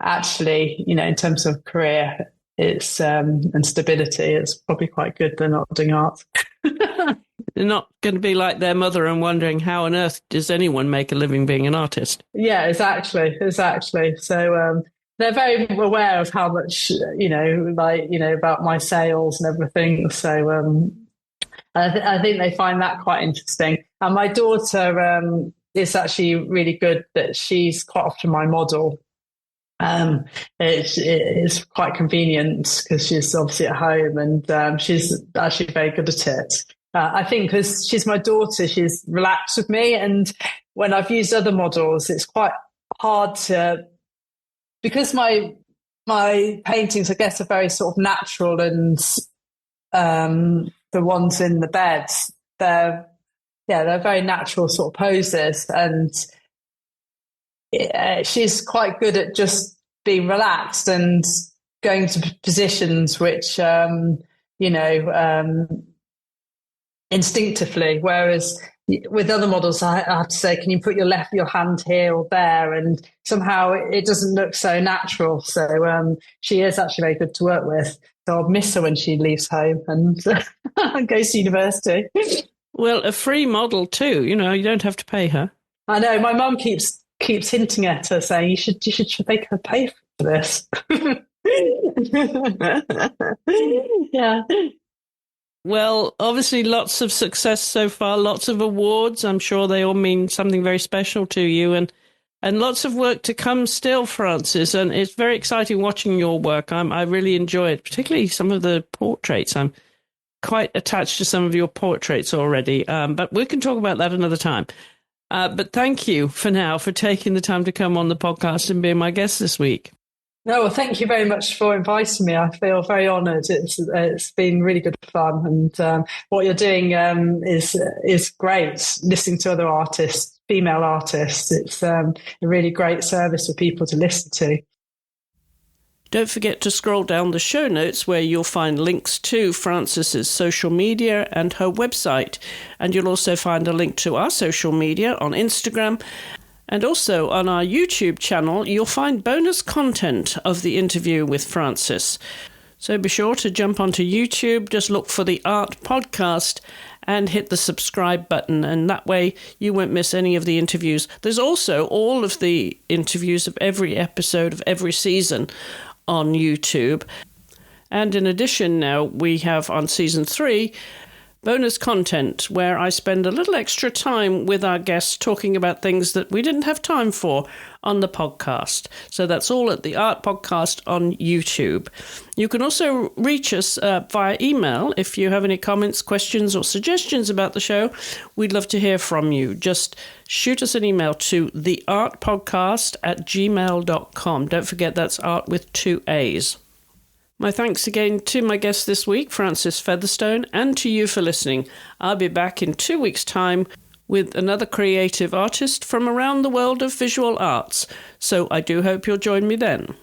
actually, in terms of career, it's and stability, it's probably quite good they're not doing art. They're not going to be like their mother and wondering how on earth does anyone make a living being an artist. Yeah, exactly. So they're very aware of how much, about my sales and everything. So I think they find that quite interesting. And my daughter is actually really good that she's quite often my model. It's quite convenient because she's obviously at home, and she's actually very good at it. I think because she's my daughter, she's relaxed with me. And when I've used other models, it's quite hard because my paintings, I guess, are very sort of natural, and the ones in the beds, they're very natural sort of poses, and she's quite good at just being relaxed and going to positions which, instinctively. Whereas with other models, I have to say, can you put your hand here or there? And somehow it doesn't look so natural. So she is actually very good to work with. So I'll miss her when she leaves home and goes to university. Well, a free model too. You don't have to pay her. I know. My mum keeps hinting at her, saying you should make her pay for this. Yeah. Well, obviously lots of success so far, lots of awards. I'm sure they all mean something very special to you, and lots of work to come still, Frances. And it's very exciting watching your work. I really enjoy it, particularly some of the portraits. I'm quite attached to some of your portraits already, but we can talk about that another time. But thank you for now for taking the time to come on the podcast and being my guest this week. No, well, thank you very much for inviting me. I feel very honoured. It's been really good fun, and what you're doing is great. Listening to other artists, female artists, it's a really great service for people to listen to. Don't forget to scroll down the show notes where you'll find links to Frances's social media and her website. And you'll also find a link to our social media on Instagram. And also on our YouTube channel, you'll find bonus content of the interview with Frances. So be sure to jump onto YouTube, just look for the Art Podcast and hit the subscribe button. And that way you won't miss any of the interviews. There's also all of the interviews of every episode of every season on YouTube. And in addition, now we have on season 3 bonus content where I spend a little extra time with our guests talking about things that we didn't have time for on the podcast. So that's all at the Art Podcast on YouTube. You can also reach us via email if you have any comments, questions or suggestions about the show. We'd love to hear from you. Just shoot us an email to theartpodcast@gmail.com. Don't forget that's art with 2 A's. My thanks again to my guest this week, Frances Featherstone, and to you for listening. I'll be back in 2 weeks' time with another creative artist from around the world of visual arts. So I do hope you'll join me then.